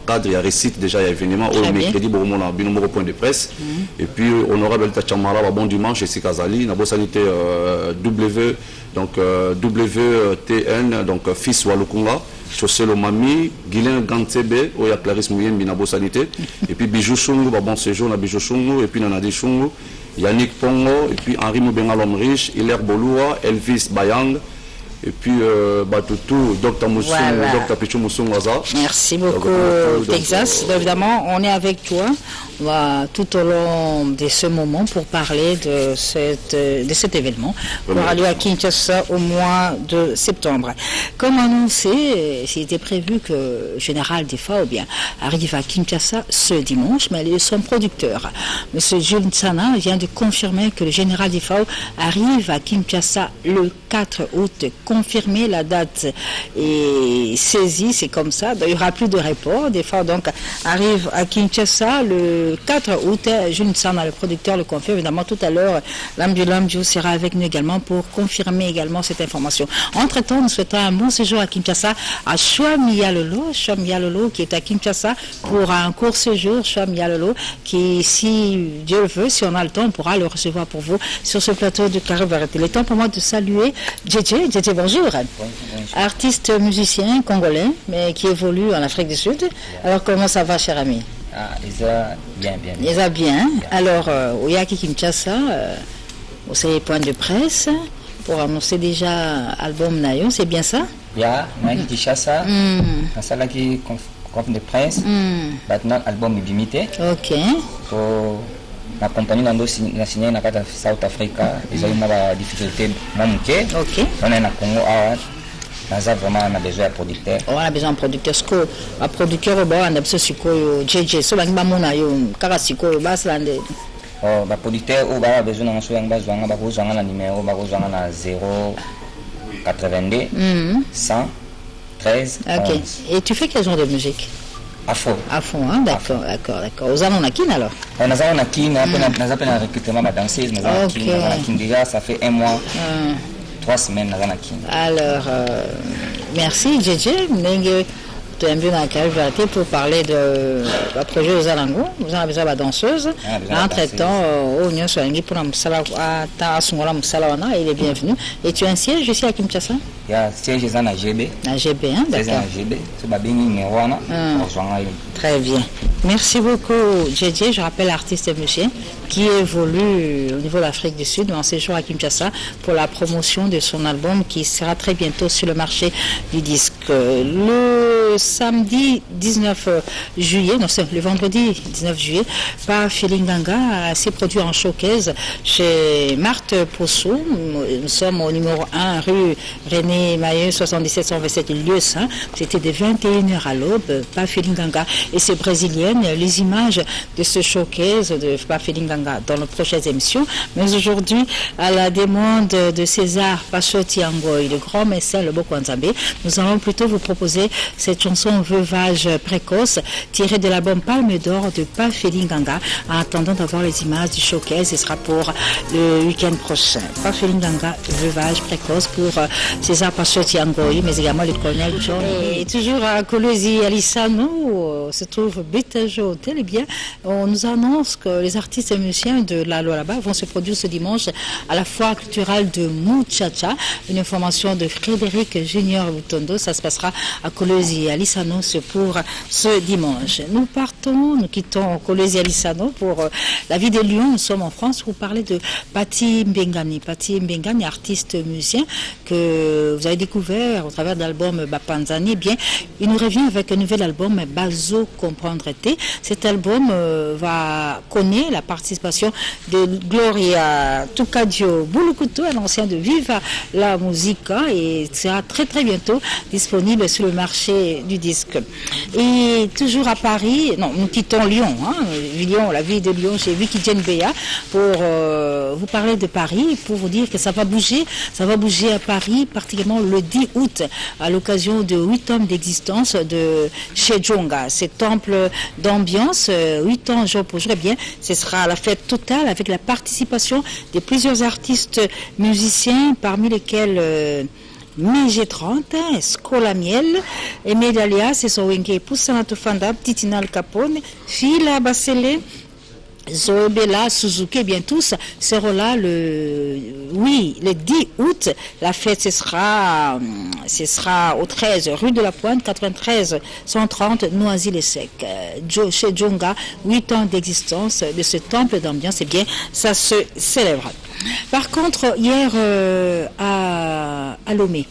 Cadre, il y a récite déjà, il y a événement au mercredi, on a un numéro point de presse. Et puis, honorable Tachamara, bon dimanche, ici Kazali, Nabo Sanité WTN, donc fils Walukunga, Chaussé Lomami, Guilain Gantebe, Oya Clarisse Mouyembi, Nabo Sanité. Et puis Bijou Chungu, bon séjour, na Bijou Chungu, et puis Nanadi Chungu, Yannick Pongo, et puis Henri Moubenga l'homme riche, Hilaire Boloua, Elvis Bayang. Et puis, Batoutou, Dr Moussou, voilà. Dr Pichou Moussou Waza. Merci beaucoup, Texas. Évidemment, on est avec toi tout au long de ce moment pour parler de cet événement qui aura lieu à Kinshasa au mois de septembre. Comme annoncé, c'était prévu que Général Defa arrive à Kinshasa ce dimanche, mais il est son producteur. Monsieur Jules Tsana vient de confirmer que le Général Defa arrive à Kinshasa le 4 août. Confirmer la date est saisie, c'est comme ça. Il n'y aura plus de report. Defa donc arrive à Kinshasa le 4 août. Jules Tsana, le producteur, le confirme. Évidemment, tout à l'heure, l'âme du Lamdjou sera avec nous également pour confirmer également cette information. Entre-temps, nous souhaitons un bon séjour à Kinshasa à Chouam-Yalolo. Chouam-Yalolo qui est à Kinshasa pour un court séjour. Chouam-Yalolo qui, si Dieu le veut, si on a le temps, on pourra le recevoir pour vous sur ce plateau de Carré Barret. Il est temps pour moi de saluer Djedje. Djedje, bonjour. Artiste musicien congolais, mais qui évolue en Afrique du Sud. Alors, comment ça va, cher ami? Bien. Alors, au Yaki Kinshasa, c'est point de presse pour annoncer déjà album Nayo, c'est bien ça? Yaki Kinshasa, ça là qui conférence de presse, maintenant album est limité. Ok. Pour la compagnie n'a signé dans South Africa, ils ont eu des difficultés. Ok. On est à Congo. Vraiment, on a besoin de producteurs. On a besoin de producteurs. Un producteur, on a besoin de JJ. Si on a besoin de producteurs, on a besoin de numéro 082 113. Ok. Et tu fais quel genre de musique? À fond, hein? D'accord. Aux allons à Kin alors? On a un recrutement de danseuses, déjà ça fait un mois, 3 semaines. Alors, merci JJ. Tu es bienvenu dans Carré Barret pour parler de projet aux Alango. Vous avez besoin de danseuse. Entre-temps, il est bienvenu. Et tu as un siège ici à Kinshasa? Il y a un siège à GB. À GB, hein? D'accord. Très bien. Merci beaucoup, JJ. Je rappelle l'artiste musicien qui évolue au niveau de l'Afrique du Sud en séjour à Kinshasa pour la promotion de son album qui sera très bientôt sur le marché du disque. Le samedi 19 juillet, non, c'est le vendredi 19 juillet, par Filinganga s'est produit en showcase chez Marthe Possou. Nous sommes au numéro 1 rue René Mailleux 77 127 lieu saint. C'était de 21h à l'aube, par Filinganga et ses brésiliennes. Les images de ce showcase de Filinganga dans nos prochaines émissions. Mais aujourd'hui, à la demande de César Pachotti Angoy, le grand mécène le Bokwanzambe, nous allons plutôt vous proposer cette chanson Veuvage précoce tirée de l'album Palme d'Or de Pafelinganga. En attendant d'avoir les images du showcase, ce sera pour le week-end prochain. Pafelinganga, Veuvage précoce pour César Pachotti Angoy, mais également le colonel John. Et toujours à Kolwezi Alissano se trouve Betajo Hotel. Eh bien, on nous annonce que les artistes et musiciens de la Lualaba vont se produire ce dimanche à la foire culturelle de Muchacha. Une information de Frédéric Junior Butondo. Ça se passera à Kolwezi Alissano pour ce dimanche. Nous quittons Kolwezi Alissano pour la vie de Lyon. Nous sommes en France pour parler de Pati Mbengani. Pati Mbengani, artiste musicien que vous avez découvert au travers de l'album Bapanzani. Eh bien, il nous revient avec un nouvel album, Bazo Comprendre T. Cet album connaît la participation de Gloria Tucadio Boulukutu, un ancien de Viva la Musica, et sera très très bientôt disponible sur le marché du disque. Et toujours à Paris, non, nous quittons Lyon, Lyon, la ville de Lyon, chez Vicky Djenbeya, pour vous parler de Paris, pour vous dire que ça va bouger à Paris, particulièrement le 10 août, à l'occasion de 8 ans d'existence de Chedjonga, ce temple d'ambiance, 8 ans jour pour jour. Eh bien, ce sera la fête totale avec la participation de plusieurs artistes musiciens, parmi lesquels MG30, Scolamiel, Emile Alias, Sowenke Poussana Tofanda, Titinal Capone, Fila Basele, Zoebela, Suzuki, bien tous seront là le 10 août. La fête, ce sera au 13 rue de la Pointe, 93 130 Noisy-le-Sec. Chez Djonga, 8 ans d'existence de ce temple d'ambiance, eh bien, ça se célèbre. Par contre, hier à Lomé,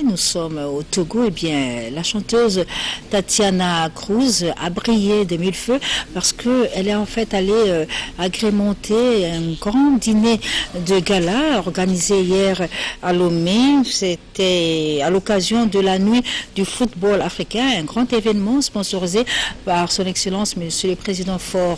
nous sommes au Togo, eh bien, la chanteuse Tatiana Cruz a brillé de mille feux parce qu'elle est en fait allée agrémenter un grand dîner de gala organisé hier à Lomé. C'était à l'occasion de la nuit du football africain, un grand événement sponsorisé par son Excellence Monsieur le Président Fort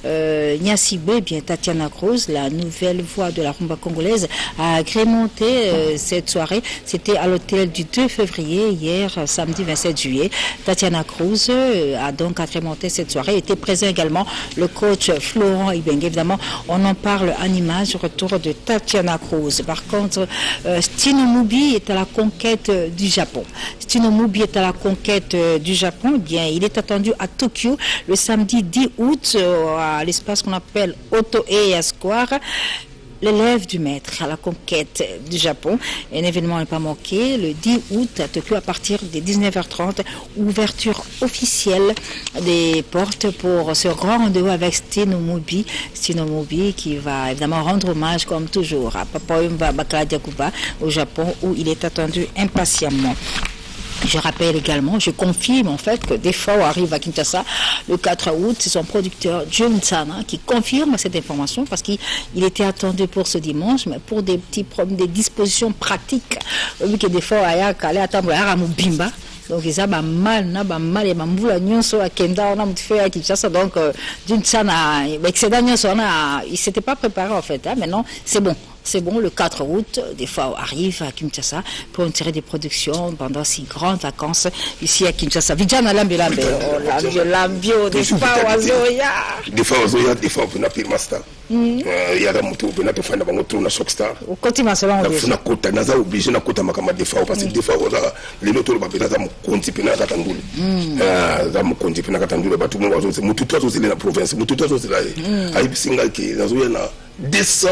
Gnassingbé. Eh bien, Tatiana Cruz, la nouvelle voix de la rumba congolaise, a agrémenté cette soirée. C'était à l'hôtel du 2 février, hier, samedi 27 juillet. Tatiana Cruz a donc agrémenté cette soirée. Était présent également le coach Florent Ibenge. Évidemment, on en parle en image, retour de Tatiana Cruz. Par contre, Stino Mubi est à la conquête du Japon. Stino Mubi est à la conquête du Japon. Eh bien, il est attendu à Tokyo le samedi 10 août à l'espace qu'on appelle Otoe Square. L'élève du maître à la conquête du Japon. Un événement n'est pas manqué le 10 août à Tokyo à partir des 19h30. Ouverture officielle des portes pour ce grand rendez-vous avec Stino Mubi. Stino Mubi qui va évidemment rendre hommage comme toujours à Papa Wemba Bakara Diakuba au Japon où il est attendu impatiemment. Je rappelle également, je confirme en fait que Defao arrive à Kinshasa le 4 août. C'est son producteur John Sana qui confirme cette information parce qu'il était attendu pour ce dimanche, mais pour des petits problèmes, des dispositions pratiques. Vu que Defao a calé à Tamboula à Mubimba. Donc ils ont mal et mamboula nyonso à Kenda on a fait à Kinshasa donc John Sana excédent nyonso il s'était pas préparé en fait. Maintenant c'est bon, le 4 août, des fois arrive à Kinshasa pour une série de productions pendant 6 grandes vacances ici à Kinshasa. Vijana Lambio, des fois Wazoya. Des fois Wazoya, des fois on a pire master. Il y a des motos, on a fait un Shockstar. Au quotidien, selon on a côté, on a obligé de côté ma des fois parce que des fois les motos, on a compté pena katangulu. On compté pena katangulu, tout le monde c'est mututo aussi la province, mututo aussi là. Aïe single qui Wazoya na 200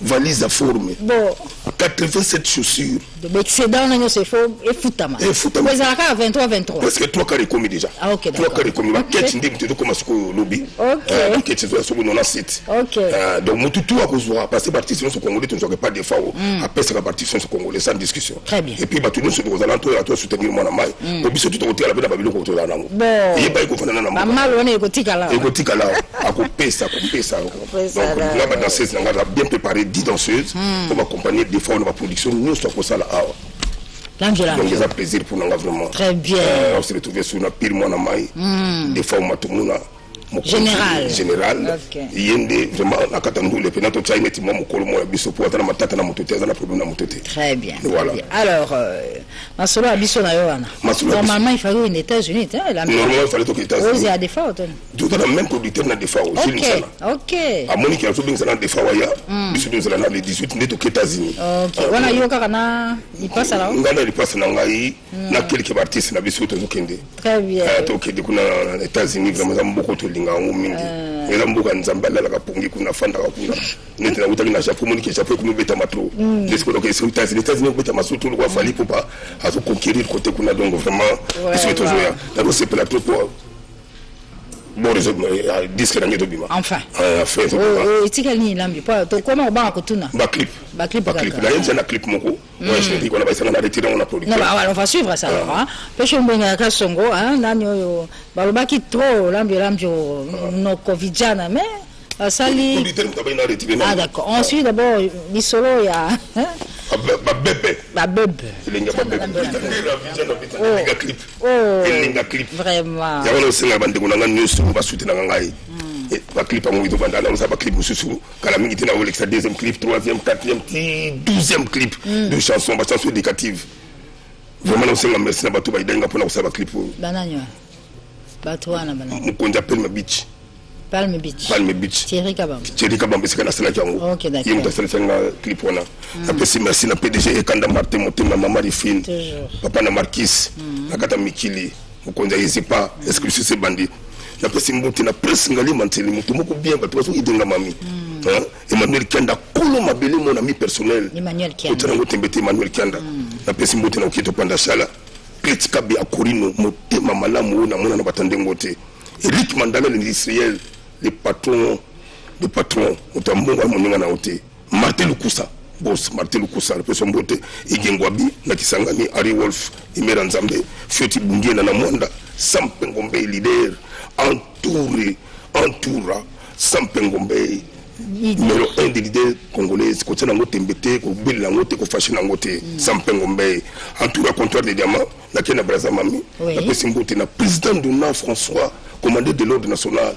valises à former. Bon. 87 chaussures. Donc, excédent, c'est faux. Et foutama. Et foutama. Mais ça a 23. Parce que 3 carrés commis déjà. Ah, ok. 3 carrés commis. Ma quête, c'est de commencer au lobby. Ok. Ma quête, c'est de sur le site. Ok. Donc, mon tout à cause de passer partie sur le Congolais, tu ne saurais pas des fois. Après, c'est la partie sur le Congolais sans discussion. Très bien. Et puis, tout le monde se pose à l'entour, à toi, soutenir mon amaï. Au bis, tu te retires à la Babylone contre la langue. Bon. Il n'y a pas eu qu'on fasse un amour. Mal, on est égotique à la. Égotique à la. À couper ça. Donc, là, ma danseuse, on a bien préparé 10 danseuses pour m'accompagner des fois dans ma production. Nous, c'est pour ça là. Donc, c'est un plaisir pour nous vraiment. Très bien. On s'est retrouvé sur notre pire mois maï. Des fois, on m'a tout le monde. Général. Yende vraiment na katandu le penato tsaine ti mo mukolo mo biso po atana matata na motote za na problème na motote. Très bien. Voilà. Alors masolo abiso na yo wana. Normalement il fallait aux États-Unis, normalement il fallait aux États-Unis. Oui, il y a des fois tu as même producteur na des fois aussi nous ça. OK. A Monique a sobing ça na des fois ya. Biso nous na les 18 neto aux États-Unis. OK. Wana yo kaka na il passe là. Ngana il passe na ngai na quelques artistes na biso to kende. Très bien. To kende kuna les États-Unis vraiment beaucoup to linga mingi ela mbuka nzambala la kapungi kuna fanda kuna neti na utaki na Japon moni ke Japon kuna beta matro les ko que c'est les États-Unis beta masutu kwa fali pour pas à conquérir côté kuna donc vraiment c'est toujours là c'est plateau pour bon disque na nyeto bima enfin fait etika ni lambi pa to comment ba kutuna ba clip la yenza na clip moko moi je dis qu'on a baissé na retirer on a produit non on va suivre ça alors hein pêche mbenga ka songo hein nani yo balobaki trop lambi no covidjana mais sali ah d'accord ensuite d'abord bisolo ya Vraiment. Clip deuxième clip, troisième, quatrième, 12e clip de chansons, chanson éducative. Vraiment, on s'est merci à Batou Baïdaïna pour nous clip. Banania. Batouana Banana. On appelle ma beach. Palme Beach. Palme Beach. Thierry Kabam. Thierry Kabam, c'est la Jango. Ok, d'accord. Il y a un clip. Après, merci à PDG et Kanda Martin, mon maman Rifine. Papa na Marquis. Nakata Mikili. Mukonja Yezipa. Est-ce que c'est bandit? Après, c'est mon na presse ngali manteli. Mutumoko bien, parce que il mami. Emmanuel Kanda, Kolo Mabele, mon ami personnel. Emmanuel Kanda. Emmanuel Kanda. Après, c'est mon na Okito Pandachala. Petit Kabi à Corino, Motema Malamu, na Mona Batande Ngote. Eric Mandala, l'industriel, les patrons, notamment Martin Lukusa, boss Martin Lukusa, le person beauté, Igengwabi, Nakisangani, Harry Wolf, Imeranzambe, Fioti Bungiena Namwanda, Sampengombe, leader, entoura, Sampengombe, numéro 1 des leaders congolais, côté Nangote Mbete, Kobel Nangote, Kofashi Nangote, Sampengombe, entoura comptoir des diamants, Nakena Brazamami, la personne beauté, le président Dona François, commandeur de l'ordre national,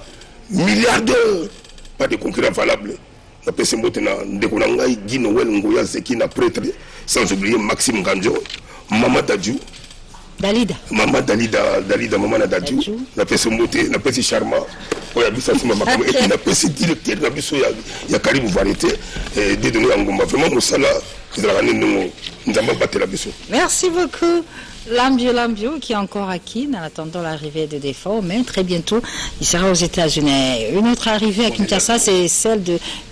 milliardaire, pas de concurrent valable. La personne beauté, Ndekonangai, Guy Noël Ngoya Zekina, prêtre, sans oublier Maxime Ganjo, Mama Dadju. Dalida. Maman Dalida, Maman Dadju. La personne beauté, la personne Charma. Et puis la personne directeur, il y a Caribou Variété, des données en Gomba. Vraiment, Moussala, nous avons battu la mission. Merci beaucoup. Lambio qui est encore acquis en attendant l'arrivée de Défaut, mais très bientôt il sera aux États-Unis. Une autre arrivée à Kinshasa, c'est celle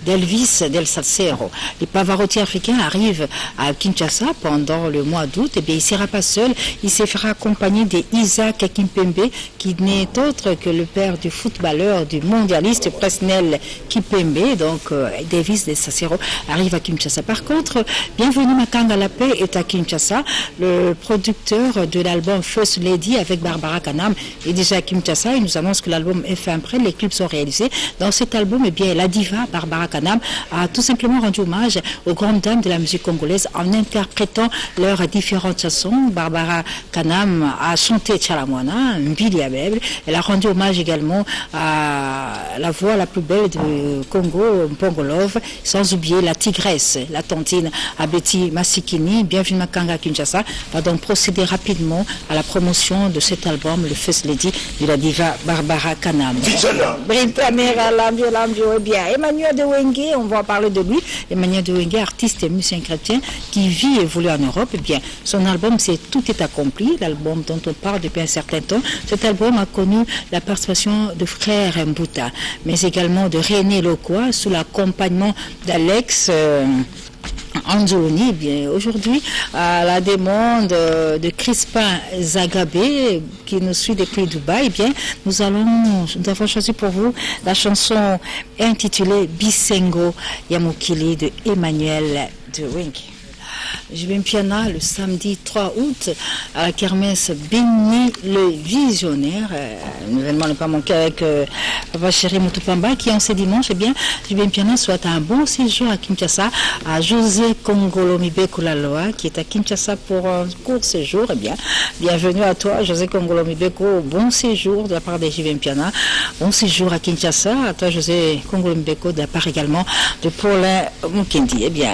d'Elvis Del Salcero. Les Pavarotti africains arrivent à Kinshasa pendant le mois d'août. Et bien, il ne sera pas seul, il se fera accompagner d'Isaac Kimpembe, qui n'est autre que le père du footballeur, du mondialiste Presnel Kimpembe. Donc, Elvis Del Salcero arrive à Kinshasa. Par contre, Bienvenue Makanga La Paix est à Kinshasa. Le producteur de l'album First Lady avec Barbara Kanam et déjà à Kinshasa. Il nous annonce que l'album est fait après, les clips sont réalisés. Dans cet album, eh bien, la diva Barbara Kanam a tout simplement rendu hommage aux grandes dames de la musique congolaise en interprétant leurs différentes chansons. Barbara Kanam a chanté Tchalamwana, Mbili Abel. Elle a rendu hommage également à la voix la plus belle du Congo, Mpongolov, sans oublier la tigresse, la tantine Abeti Masikini. Bienvenue Makanga à Kinshasa va donc procéder rapidement à la promotion de cet album, le First Lady de la diva Barbara Kanam. Britannique, Lambio, eh bien, Emmanuel Dewengue, on va parler de lui. Emmanuel Dewengue, artiste et musicien chrétien qui vit et évolue en Europe. Eh bien, son album, c'est Tout est accompli, l'album dont on parle depuis un certain temps. Cet album a connu la participation de frère Mbouta, mais également de René Lokoa sous l'accompagnement d'Alex Anzoloni. Bien, aujourd'hui, à la demande de Crispin Zagabé, qui nous suit depuis Dubaï, bien, nous avons choisi pour vous la chanson intitulée Bisengo Yamukili de Emmanuel Dewengue. Jibin Piana le samedi 3 août à la kermesse Béni le Visionnaire. Un événement ne pas manquer avec Papa Chéri Moutupamba qui en ce dimanche, eh bien, Jibin Piana souhaite un bon séjour à Kinshasa à José Kongolomibe Koulaloa qui est à Kinshasa pour un court séjour. Eh bien, bienvenue à toi José Kongolomibe, bon séjour de la part de Jibin Piana, bon séjour à Kinshasa, à toi José Kongolomibe de la part également de Paulin Mukendi. Eh bien,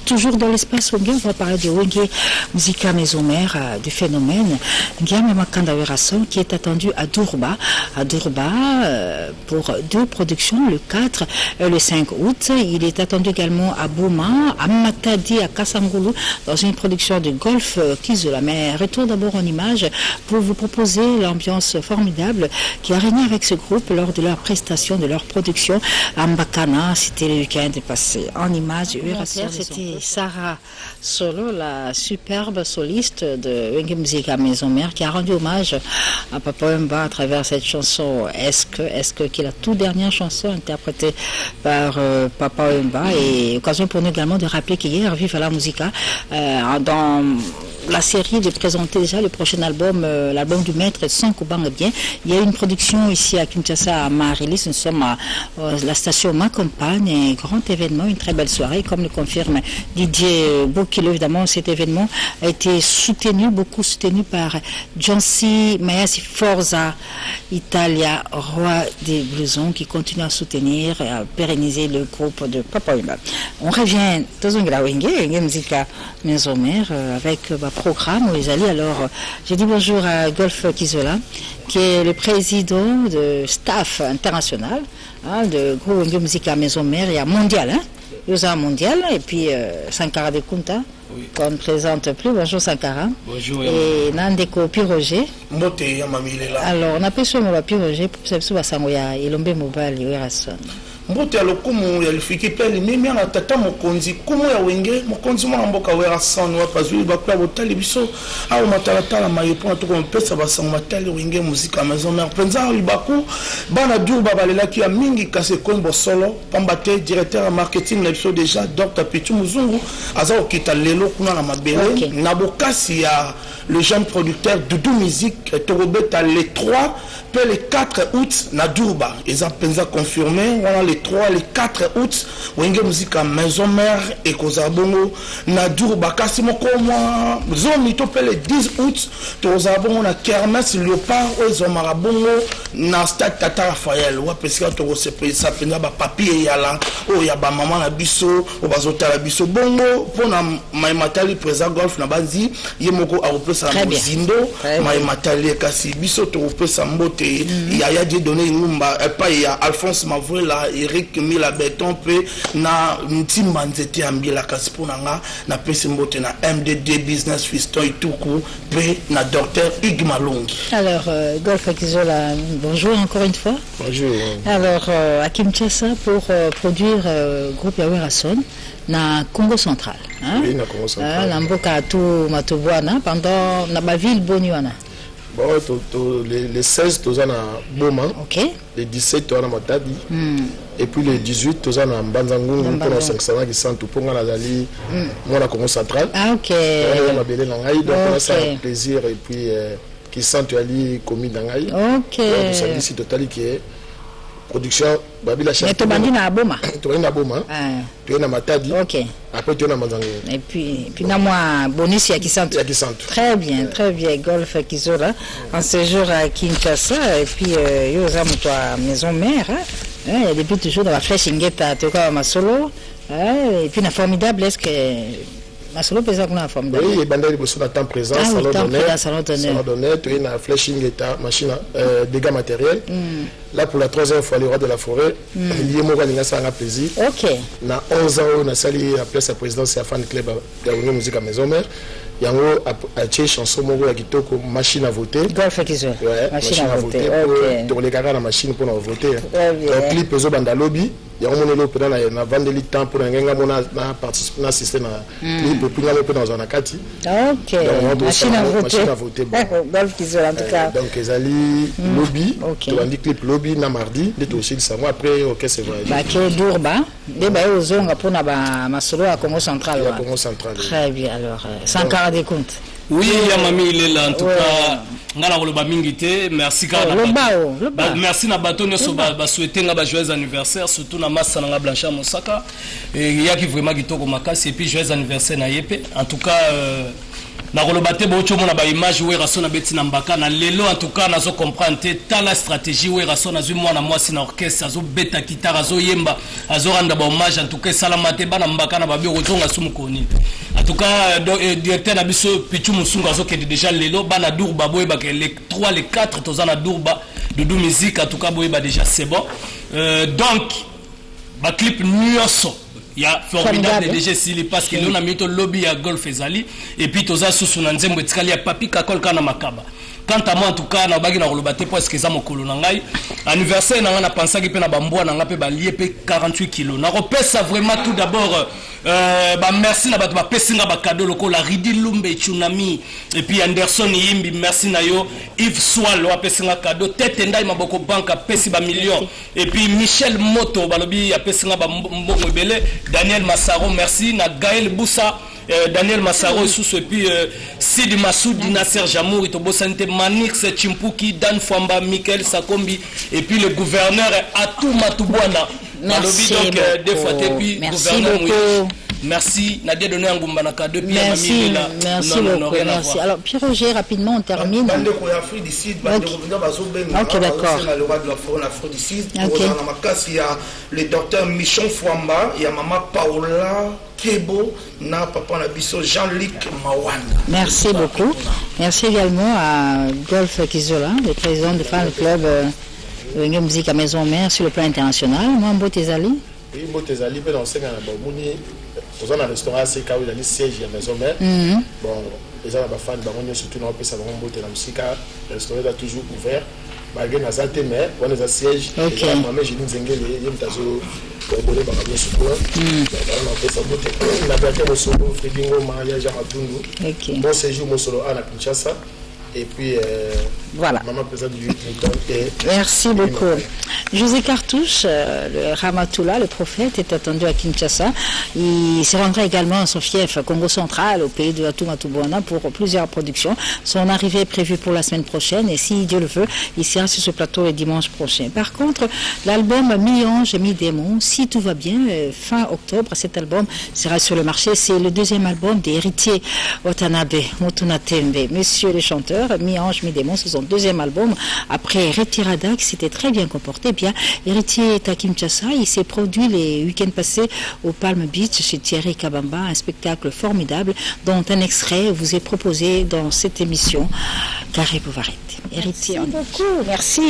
toujours dans l'espace Wenge, on va parler de Wenge Musica Maison Mère, du phénomène Ngiame Makanda Werason qui est attendu à Durba pour deux productions le 4 et le 5 août. Il est attendu également à Bouma, à Matadi, à Kassangoulou dans une production de golf Kizola. Mais retour d'abord en image pour vous proposer l'ambiance formidable qui a régné avec ce groupe lors de leur prestation, de leur production à Mbakana. C'était le week-end passé. En image, c'était Sarah Solo, la superbe soliste de Wenge Musica Maison Mère, qui a rendu hommage à Papa Wemba à travers cette chanson Est-ce que qui est la toute dernière chanson interprétée par Papa Wemba, et occasion pour nous également de rappeler qu'hier Viva la Musica dans la série de présenter déjà le prochain album, l'album du maître Sans Kubanga Bien. Il y a une production ici à Kinshasa, à Marilis. Nous sommes à la station Ma Compagne, un grand événement, une très belle soirée, comme le confirme Didier Bokilo. Évidemment, cet événement a été soutenu, beaucoup soutenu par Jancy Mayasi Forza Italia, roi des blousons, qui continue à soutenir et à pérenniser le groupe de Papa Wemba. On revient Tozongla Wenge, musique Maison Mère, avec le programme où ils allaient. Alors, j'ai dit bonjour à Golf Kizola, qui est le président de staff international de groupe Wenge Musique Maison Mère. Il y a mondial, il y a mondial, et puis Sankara de Kunta. Oui. Qu'on ne présente plus. Bonjour Sankara. Bonjour. Et Nandeko Piroger. Alors, on appelle ça le Piroger pour que ça soit Ilombe Mobile, Yerason. Mbote ya lokumu ya lifiki pele mimi na tata mokonzi kumu ya wenge mokonzi mwana mboka wera sanu wapazuli bakula botali biso au matalatala mayepo to ko mpesa basango matali wenge muzika Maison Mère penza libaku bana durba balelaki ya mingi kase kombo solo pambate directeur marketing na biso déjà Dr Pichu Muzungu aza okita lelo kuna na mabele na bokasi ya le jeune producteur Doudou Musique Torobeta les 3 puis les 4 août na Durba ils ont penza confirmé voilà les 3 les 4 août wenge musique Maison Mère et Kozabongo na Durba kasi moko moi zone to pe le 10 août Kozabongo na Kermesse Léopard ozo marabongo na stade Tata Raphaël wa pesika to se pensa penza ba papier yala o ya ba maman na biso o bazota la biso bongo pona mai matali président golf na banzi yemoko a repesa mozindo mai matali kasi biso to repesa mbote ya di donner ngumba pa ya Alphonse Mavouela Eric Mila Beton pe na ntimba nzete ambila kasi pona nga na pesi mbote na MDD Business Fiston Ituku pe na docteur Hugues Malongi. Alors Golf Kizola, bonjour encore une fois. Bonjour. Alors à Kinshasa pour produire groupe Yawerason na Congo central. Oui, na Congo central. Na mboka tu matobwana pendant na ba ville Boniwana. Bon, les 16 tous en Boma. OK. Les 17 tous en Matadi. Et puis les 18 tous en Banzangungu pour nos 500 qui sont tout pour la Dali. Moi la Congo central. Ah OK. On a belé nangai donc on a ça un plaisir et puis qui sont ali commis nangai. OK. Donc ça dit si total qui est production babila mais to bandi na Boma. To na Boma. Tu es na Matadi. OK. Après tu es na Banzangungu. Et puis na moi bonus ya Kisantu. Très bien, très bien. Golf Kizola en séjour à Kinshasa et puis yo za mutwa Maison Mère. Il y a depuis toujours dans la flèche ingeta to ka masolo. Et puis na formidable est-ce que Masolo pesa kuna formidable. Oui, bandali bosso na temps présent salon d'honneur, tu es na flèche ingeta machine dégâts matériels. Là pour la troisième fois le roi de la forêt, il y a mo galinga ça un plaisir. OK. Na 11 ans on a sali la place à présidence à fan club de la musique à Maison Mère. Yango a ché chanson moko ya kitoko machine à voter. Golf Kizo. Ouais, machine à voter. Pour les gars la machine pour voter. Donc clip ezo banda lobby. Ya on le pendant na vandeli temps pour nga mona na participer na assister na clip pour nga pe dans un akati. OK. Machine à voter. Golf Kizo en tout cas. Donc ezali lobby. Tu as dit clip lobby na mardi, de aussi ça moi après OK c'est vrai. Ba ke Durba, de ba ozonga pona ba masolo à Congo central. Congo central. Très bien alors Sankara des comptes. Oui, ya mami il est là en tout cas. Ngala koloba mingi te, merci ka na merci na bato nyoso ba souhaiter nga ba joyeux anniversaire surtout na massa na Blanchard Mosaka et yaki vraiment kitoko makasi et puis joyeux anniversaire na yepe en tout cas na koloba te bo chomona ba image we raso na beti na mbaka na lelo en tout cas nazo comprendre te ta la stratégie we raso na zui mwana mwasi na orchestre azo beta guitare azo yemba azo randa ba hommage en tout cas salamate bana mbaka na babi kozonga sumu koni en tout cas directeur na biso Pichu Musungu azo kedi déjà lelo bana Durba boye ba les 3 les 4 tozana Durba Doudou Musique en tout cas boye ba déjà c'est bon donc ba clip nyonso il y a formidable déjà s'il parce que l'on a mis au lobby à Golf Ezali et puis toza sous na nzembo etikali ya papi kakol kana makaba. Quant à moi en tout cas na bagi na kolobate parce que za mokolo na ngai anniversaire na na pensaki pe na bambwa na ngape ba lié pe 48 kg. Na repesa vraiment tout d'abord ba merci na bato ba pesinga ba cadeau loko la Ridi Lumbe Tsunami et puis Anderson Yimbi merci na yo Yves Swal wa pesinga cadeau tete ndai maboko banka pesi ba million et puis Michel Moto balobi ya pesinga ba mbongo belé Daniel Massaro merci na Gaël Boussa Daniel Massaro et puis Sidi Massoud, Nasser Jamour, Itobosanite, Manix Chimpuki, Dan Fwamba, Michael Sakombi, et puis le gouverneur Atou Matubwana. Merci beaucoup. Merci. Nadia donné un Gumbanaka de Merci. Merci beaucoup. Merci. Alors, Pierre-Roger, rapidement, on termine. Ok, d'accord. Il y a le docteur Michon Fwamba, il y a maman Paola Kebo, na papa Nabiso Jean-Luc Mawan. Merci beaucoup. Merci également à Golf Kizola, le président du fan club de musique à Maison Mère sur le plan international. Moi, Mbotezali. Oui, Mbotezali, dans 5 ans, dans un restaurant CK où il y a des sièges à Maison Mère. Bon, les gens fans, surtout dans le pays, le restaurant est toujours ouvert. Malgré les altes mais on a un siège. Ok. Moi, j'ai dit que j'ai bon séjour, mon solo à Kinshasa. Et puis, voilà. Maman présente du merci beaucoup. José Cartouche, le Ramatoula, le prophète, est attendu à Kinshasa. Il se rendra également à son fief Congo central, au pays de Atou Matubwana, pour plusieurs productions. Son arrivée est prévue pour la semaine prochaine et si Dieu le veut, il sera sur ce plateau le dimanche prochain. Par contre, l'album Mi-Ange, Mi-Démon, si tout va bien, fin octobre, cet album sera sur le marché. C'est le deuxième album des héritiers Watanabe, Motuna Tembe. Monsieur le chanteur, Mi-Ange, Mi-Démon, c'est son deuxième album. Après Retirada, qui s'était très bien comporté, bien, héritier est à Kinshasa. Il s'est produit les week-ends passés au Palm Beach chez Thierry Kabamba, un spectacle formidable dont un extrait vous est proposé dans cette émission. Carré Bouvarette. Héritier. Merci beaucoup.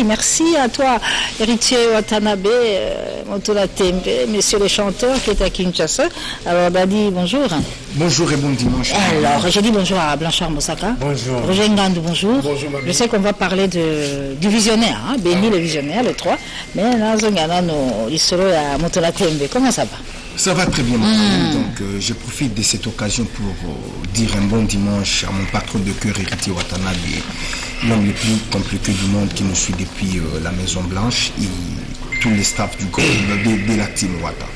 Merci à toi, héritier Watanabe, Motuna Tembe, monsieur le chanteur qui est à Kinshasa. Alors, Dadi, bonjour. Bonjour et bon dimanche. Alors, j'ai dit bonjour à Blanchard Moussaka. Bonjour. Roger Ngandou, bonjour. Bonjour, mamie. Je sais qu'on va parler du visionnaire, hein, Béni le visionnaire, le 3. Mais là, il sera à Motuna Tembe. Comment ça va? Ça va très bien, mamie. Donc, je profite de cette occasion pour dire un bon dimanche à mon patron de cœur, héritier Watanabe, l'homme le plus compliqué du monde qui nous suit depuis la Maison Blanche et tous les staffs du groupe de la team Wata.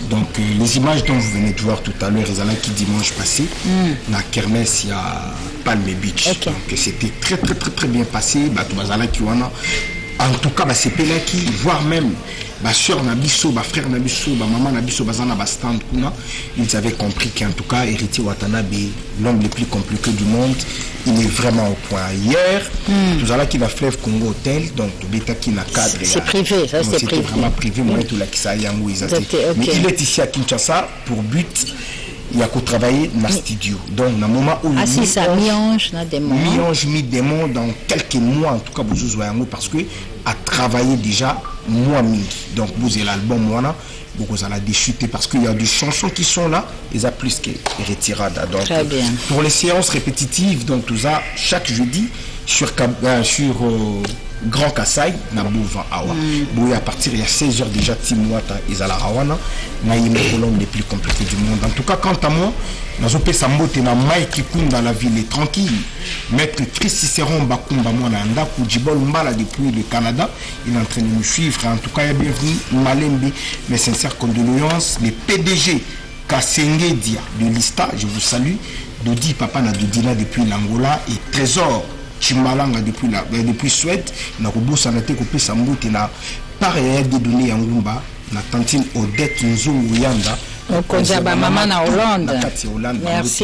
Donc, les images dont vous venez de voir tout à l'heure, ils qui dimanche passé, la kermesse, il y a Palm Beach. Okay. Donc, c'était très bien passé. En tout cas, c'est Pelaki, voire même ma soeur Nabiso, ma frère Nabiso, ma maman Nabiso, stand, ils avaient compris qu'en tout cas, héritier Watanabe, l'homme le plus compliqué du monde, il est vraiment au point. Hier, tout à l'heure, qui va Fleuve Congo Hotel, donc qui n'a cadre. C'est privé, ça c'est privé. C'était vraiment privé, moi tout là qui ça mais il est ici à Kinshasa pour but. Il y a qu'à travailler dans le studio. Donc, dans le moment où c'est ça, Mi-Ange, Mi-Démon, dans quelques mois, en tout cas, vous jouez parce que a travaillé déjà mois mi. Donc, vous avez l'album, vous allez déchuter parce qu'il y a des chansons qui sont là, ils ont plus que retirada. Donc, très bien. Pour les séances répétitives, donc tout ça, chaque jeudi, sur Grand Kassai, na Bouvan Awa. À partir il y a 16h déjà, Timouata, Izala Rawana, na l'homme le plus compliqué du monde. En tout cas, quant à moi, Nazope Sambote na Mike Kunda, la ville est tranquille. Maître Chris Cicéron Bakumba Mwananda, Koudjibol Mbala depuis le Canada, il est en train de nous suivre. En tout cas, bienvenue, Malembe, mes sincères condoléances, les PDG Kassenge Dia de Lista, je vous salue. Dodi Papa na Dodina depuis l'Angola et Trésor Chimbalanga depuis Suède, na Kobosa na te kopé Sambote na par réel de données en Ngumba, na tantine Odette Nzungu Yanda. Maman na Hollande. Merci,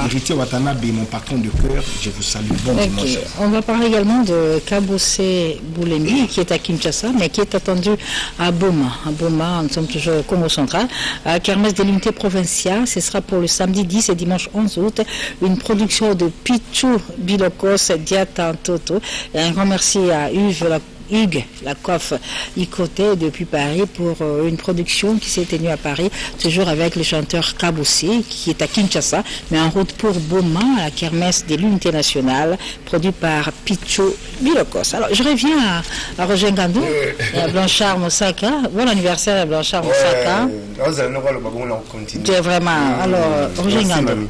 héritier Watanabe, mon patron de cœur, je vous salue. Bon dimanche. On va parler également de Kabossé Boulemi, qui est à Kinshasa, mais qui est attendu à Boma. À Boma, nous sommes toujours au Congo central. À Kermesse de l'unité provinciale, ce sera pour le samedi 10 et dimanche 11 août, une production de Pichou Bilokos Diatan Toto. Et un grand merci à Hugues Lacoff Icoté depuis Paris pour une production qui s'est tenue à Paris, toujours avec le chanteur Kabossé qui est à Kinshasa, mais en route pour Boma à la kermesse de l'unité nationale, produit par Pichou Bilokos. Alors je reviens à Roger Ngandou et à Blanchard Moussaka. Bon anniversaire à Blanchard Moussaka. Tu es vraiment. Alors Roger Ngandou,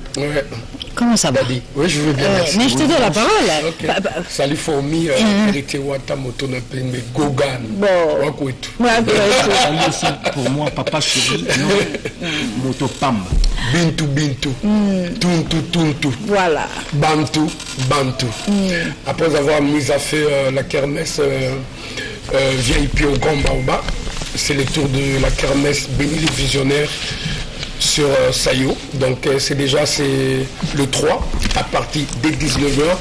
Comment ça va? Oui, je veux bien. Mais je te donne la parole. Okay. Salut Fourmi, Hérité Wata Motonapembe, Gogan. Bon. Pour moi, Papa Chéri, Moto Pamba. Bintou, Bintou. Tuntu. Voilà. Bantou. Après avoir mis à faire la kermesse VIP au Grand Baoba, c'est le tour de la kermesse Béni les Visionnaires sur Sayo. Donc c'est le 3 à partir des 19h.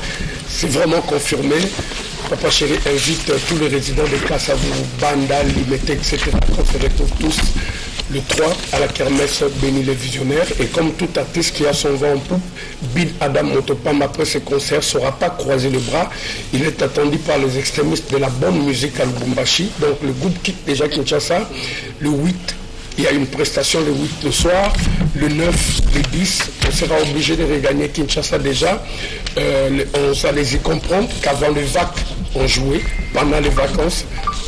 C'est vraiment confirmé. Papa Chéri invite tous les résidents de Kassavou, Banda, Limete, etc. qu'on se retrouve tous le 3 à la kermesse Béni les Visionnaires. Et comme tout artiste qui a son vent en poupe, Bill Adam Motopam après ce concert ne saura pas croiser les bras. Il est attendu par les extrémistes de la bonne musique à Lubumbashi. Donc le groupe quitte déjà Kinshasa le 8. Il y a une prestation le 8 le soir, le 9, le 10, on sera obligé de regagner Kinshasa déjà. On allait y comprendre qu'avant les vacances, on jouait, pendant les vacances,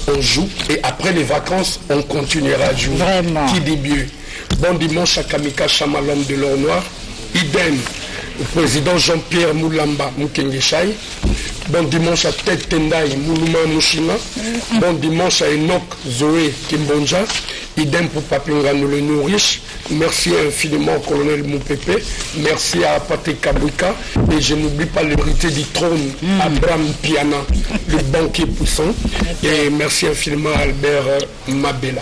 on joue, et après les vacances, on continuera à jouer. Vraiment. Qui dit mieux? Bon dimanche à Kamika Chamalom de l'Or Noir, idem au président Jean-Pierre Moulamba Moukengeshaï. Bon dimanche à Ted Tendai Moulouma Mouchina. Bon dimanche à Enoch Zoé Kimbonja. Idem pour Papingano le Nourish. Merci infiniment au colonel Moupepe. Merci à Patrick Kabouka. Et je n'oublie pas l'héritier du trône, Abraham Piana, le banquier poussant. Et merci infiniment à Albert Mabela.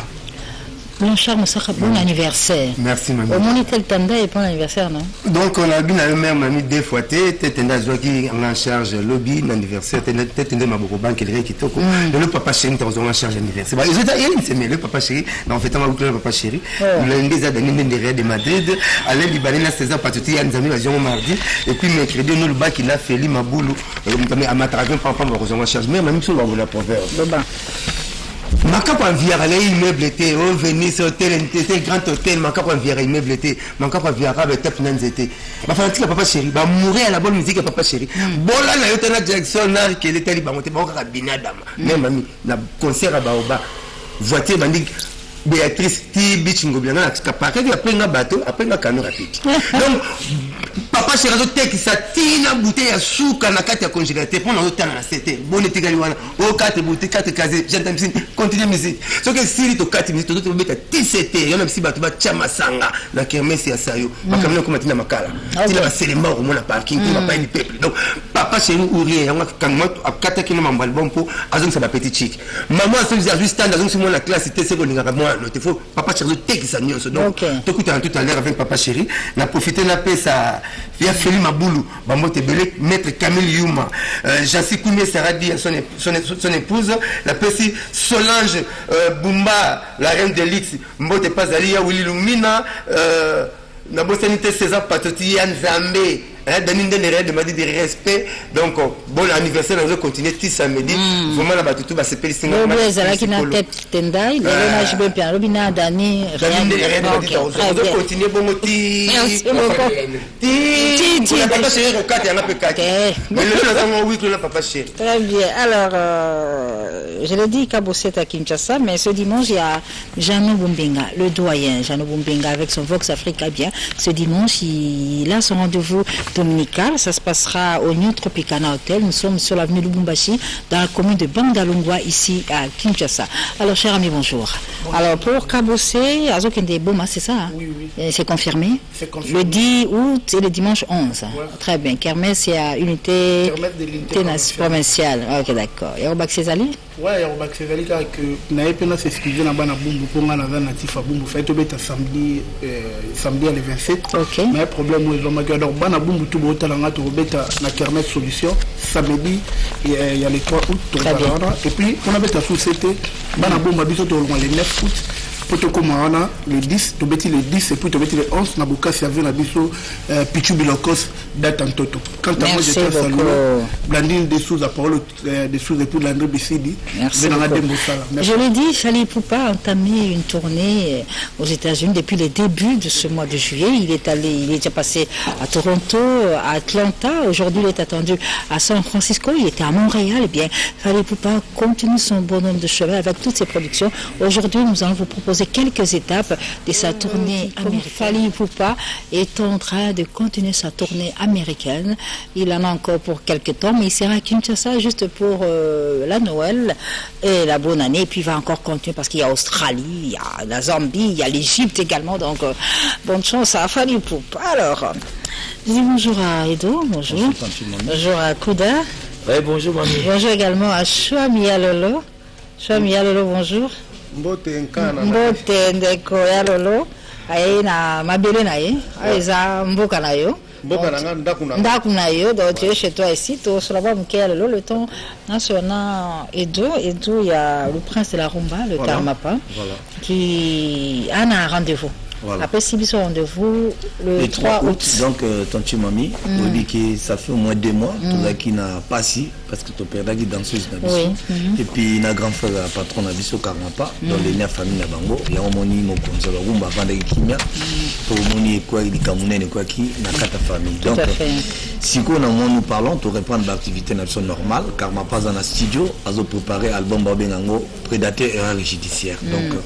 Blanchard Moussaka, bon anniversaire. Merci, mamie. Au moins, tel Tanda et bon anniversaire, non? Donc, on a bien la même mamie deux fois. Tenda qui en charge lobby l'anniversaire. Tenda ma beaucoup banque et qui toko. Le papa chéri, t'as en charge l'anniversaire. Ils ont le papa chéri. En fait, on va le papa chéri. Le des années de Madrid. À l'aide du balai, César Patouti, à nous amis, mardi. Et puis, mercredi, nous le bac, il a fait ma boulot. À ma travail, papa, on va rejoindre la charge. Mais même si on va la proverbe. Makapa viara les immeubles étaient au Venise hôtel était grand hôtel makapa viara immeuble était makapa viara avec tap nanzete ma fanatique papa chéri ba mourir à la bonne musique papa chéri bola na yotana Jackson na que les talibans monté ba ka binadama même ami na concert à Baoba voiture bandi Béatrice T Beach Ngobiana na kapaka qui après na bateau après na camion rapide donc papa chéri tek sa tina bouteille à souka na kati ya congélateur pour na otana na c'était bonne tigali wana o 4 bouteilles 4 casés j'entends continue musique ce que si to 4 minutes to beta 17 y a même si bato ba chama sanga na kermesse ya sayo ba camion comme tina makala tina ba selema au mona parking tina pas ni peuple donc papa chéri ourien ya kangma akata kina mambal bompo azong sa ba petit chic maman so juste stand azong si mona classe c'était secondaire moi il faut papa chéri tek sa nyonso donc tout à l'heure avec papa chéri na profiter na pesa via Feli Maboulou Bambote Belé maître Camille Yuma Jassi Koumé Saradi son épouse la petite Solange Bumba la reine de l'X Mbote Pazalia Willy Lumina na bosanité César Patoti Yann Zambé Danine de m'a dit de respect donc bon anniversaire on va continuer tout samedi vraiment la batutu va se pélisser le blazala qui n'a tête tendai le nage bien bien robina dani rien on va continuer bon ti papa chéri au 4 il y en a peu 4 mais le oui que le papa chéri très bien alors je l'ai dit Kabosset à Kinshasa mais ce dimanche il y a Jeannot Bumbenga le doyen Jeannot Bumbenga avec son Vox Africa bien ce dimanche il a son rendez-vous dominical, ça se passera au New Tropicana Hotel. Nous sommes sur l'avenue Lubumbashi, dans la commune de Bandalungwa, ici à Kinshasa. Alors, cher ami, bonjour. Alors, pour Kabossé, Azokende Boma, c'est ça hein? Oui, oui. C'est confirmé? C'est confirmé. Le 10 août et le dimanche 11. Ouais. Très bien. Kermesse, il y a unité provinciale. Ok, d'accord. Et Robak Césali? Oui, Robak Césali, car que Naïpena s'excuse dans Bana Bumbu pour moi, dans Natif à Bumbu. Fait samedi à le 27. Ok. Mais le problème, c'est que Bana Bumbu tout le monde na kermesse solution samedi il y a les 3 août et puis on avait ta société bana bomba biso to le 9 août poto komana le 10 to beti le 10 et puis to beti le 11 na bokasi avec na biso Pichu Bilokos date en toto quant à moi j'étais salué Blandine des sous à parole des sous pour l'André Bissidi je l'ai dit Fali Poupa a entamé une tournée aux États-Unis depuis le début de ce mois de juillet il est déjà passé à Toronto à Atlanta aujourd'hui il est attendu à San Francisco il était à Montréal et bien Fali Poupa continue son bonhomme de chemin avec toutes ses productions aujourd'hui nous allons vous proposer posé quelques étapes de sa tournée américaine. Fally Ipupa est en train de continuer sa tournée américaine. Il en a encore pour quelques temps, mais il sera à Kinshasa juste pour la Noël et la bonne année. Et puis il va encore continuer parce qu'il y a Australie, il y a la Zambie, il y a l'Égypte également. Donc bonne chance à Fally Ipupa. Alors, je dis bonjour à Edo, bonjour. Bonjour à Kouda. Oui, bonjour mamie. Bonjour également à Chouami Alolo. Chouami Alolo, bonjour. Mbote nkana. Mbote ndeko Alolo. Aye na mabele na ye. Aiza mboka na yo. Mboka na ndakuna. Ndakuna yo, donc tu es chez toi ici, tu es là-bas Mboka Alolo, le temps national Edo, il y a le prince de la rumba, le Karmapa, qui a un rendez-vous. Voilà. Après, si vous rendez-vous le 3 août. Donc, Tanti Mami, on dit que ça fait au moins 2 mois, tout qui n'a pas si, parce que ton père est danseuse d'Abisso. Et puis, il a grand frère patron d'Abisso Karmapa, dans les liens famille à Bango. Il y a un moni, mon conseil, on va vendre des kimia, pour moni, quoi, il y a des quoi qui n'a qu'à ta famille. Donc, si nous parlons, tu reprends l'activité normale, Karmapa dans le studio, à préparer l'album Babengango, Prédateur et judiciaire. Donc,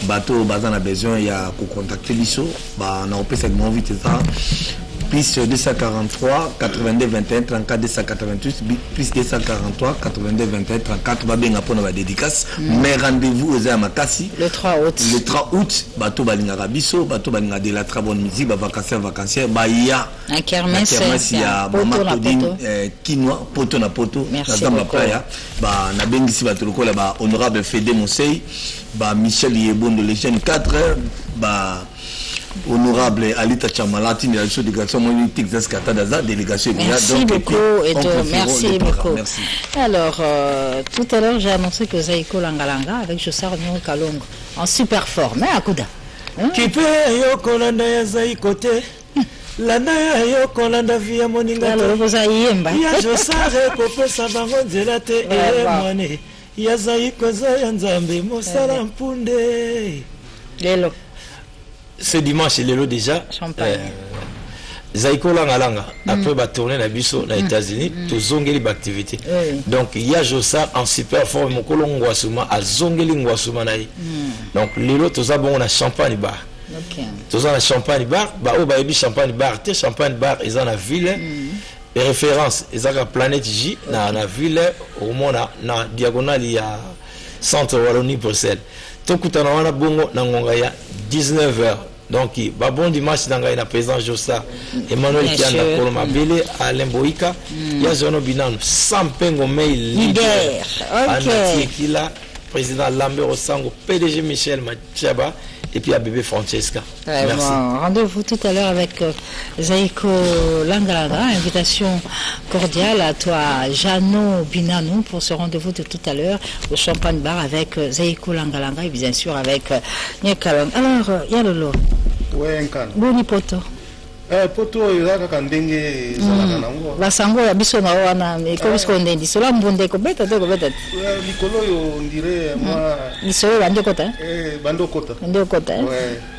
bateau, bazan a besoin, il y a contacter l'ISO, on a repris segment vite ça. Plus 243 82 21 34 288 plus 243 82 21 34 va bien apprendre la dédicace. Mais rendez-vous aux Amakasi le 3 août. Le 3 août, bateau balinga rabiso, bateau balinga de la très bonne musique, vacancière, il y a un kermesse, il y a maman Claudine quinoa, poto na poto, merci beaucoup. Na bengisi bateau le là honorable Fédé Monsei, Michel Yebondo les jeunes 4 honorable Alita Chamalati de la délégation Texas Katadaza délégation. Merci beaucoup Edo, merci beaucoup. Alors tout à l'heure j'ai annoncé que Zaiko Langalanga avec Jossar Nyo Kalongo en super forme, hein Akuda. Kipe yo kolanda ya Zaiko te. Landa yo kolanda via moninga. Alors vous ayemba. Ya Jossar ko pesa bango nzela te e mone. Ya Zaiko za nzambe mosala mpunde. Lelo. Ce dimanche, il est déjà. Zaiko Langalanga, après va tourner la biso aux États-Unis, tout zongeli l'activité. Donc il y a Jossa en super forme, mon colon Ngwasuma, à zongeli Ngwasuma naï. Donc les autres, tout ça, bon, on a champagne bar. Tout ça, on a champagne bar, bah, oh, bah, et champagne bar, t'es champagne bar, ils ont la ville. Les références, ils ont la planète J, dans la ville, au moins, dans la diagonale, il y a centre Wallonie Bruxelles. Tout le temps, on a bongo, dans 19h. Donc, bon dimanche dans la présidence Jossa, Emmanuel Kianda Kolomabele, Alain Boïka, il y a Zono Binan, sans pengo mail leader, Anati Ekila, président Lambert Osango, PDG Michel Machaba, et puis à bébé Francesca. Merci. Rendez-vous tout à l'heure avec Zaiko Langalanga. Invitation cordiale à toi, Jano Binanou, pour ce rendez-vous de tout à l'heure au Champagne Bar avec Zaiko Langalanga et bien sûr avec Nyekalon. Alors, Yalolo. Oui, Nkan. Boni poto. Poto ezaka ndenge ezalaka nango. Basango ya biso na wana ekobisko ndendi sola mbonde ko beta to ko beta. Likolo yo ndire moi. Lisolo bande kota. Bando kota. Bando kota.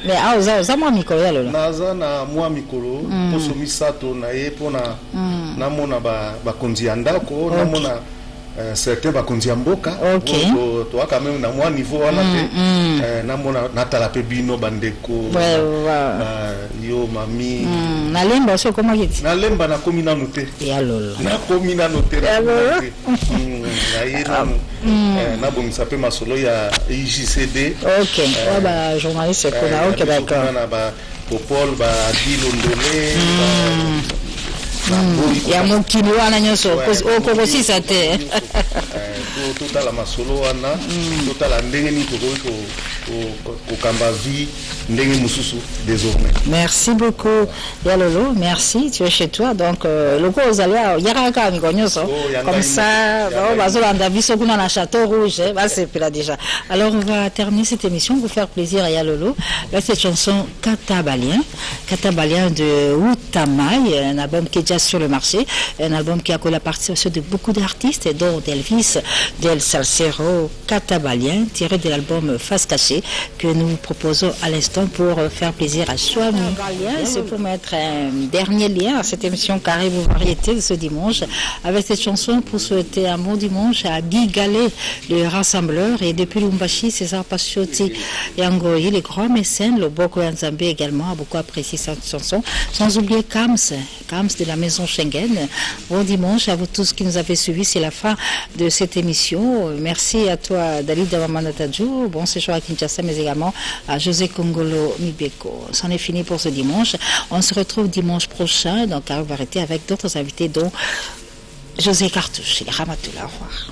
Mais a za moi mikolo ya lolo. Naza na moi mikolo poso misato na ye pona namona ba konzi andako namona certains bakonzi ya mboka to aka même na moi niveau wana te namona natala pe bino bandeko yo mami na lemba so koma kiti na lemba na komi nanu te ya lolo na komi nanu te na ye na bongisa pe masolo ya IJCD ba journaliste kuna d'accord na ba Popol ba Dilondole ya mokili wana nyonso okokosisa te totala masolo wana totala ndenge nini tokoki kokamba vie ndenge mosusu désormais. Merci beaucoup Yalolo, merci, tu es chez toi donc le ko ozalwa yaraka miko nyonso comme ça bazolanda biso kuna na Château Rouge c'est pila déjà. Alors on va terminer cette émission pour faire plaisir à Yalolo avec cette chanson Katabalien de Outamai, un album qui est déjà sur le marché, un album qui a la participation de beaucoup d'artistes dont Elvis d'El Salsero Catabalien, tiré de l'album Face Cachée, que nous proposons à l'instant pour faire plaisir à soi. C'est pour mettre un dernier lien à cette émission Caraïbes Variété de ce dimanche, avec cette chanson pour souhaiter un bon dimanche à Guy Gallet, le rassembleur, et depuis Lumbashi, César Pacioti et Angoyi, les grands mécènes, le Boko Nzambé également a beaucoup apprécié cette chanson, sans oublier Kams de la maison Schengen. Bon dimanche à vous tous qui nous avez suivis, c'est la fin de cette émission. Merci à toi Dalit Dawamanatajou, bon séjour à Kinshasa, mais également à José Kongolo Mibeko. C'en est fini pour ce dimanche. On se retrouve dimanche prochain dans Caraïbes Variété avec d'autres invités dont José Cartouche et Ramatoula. Au revoir.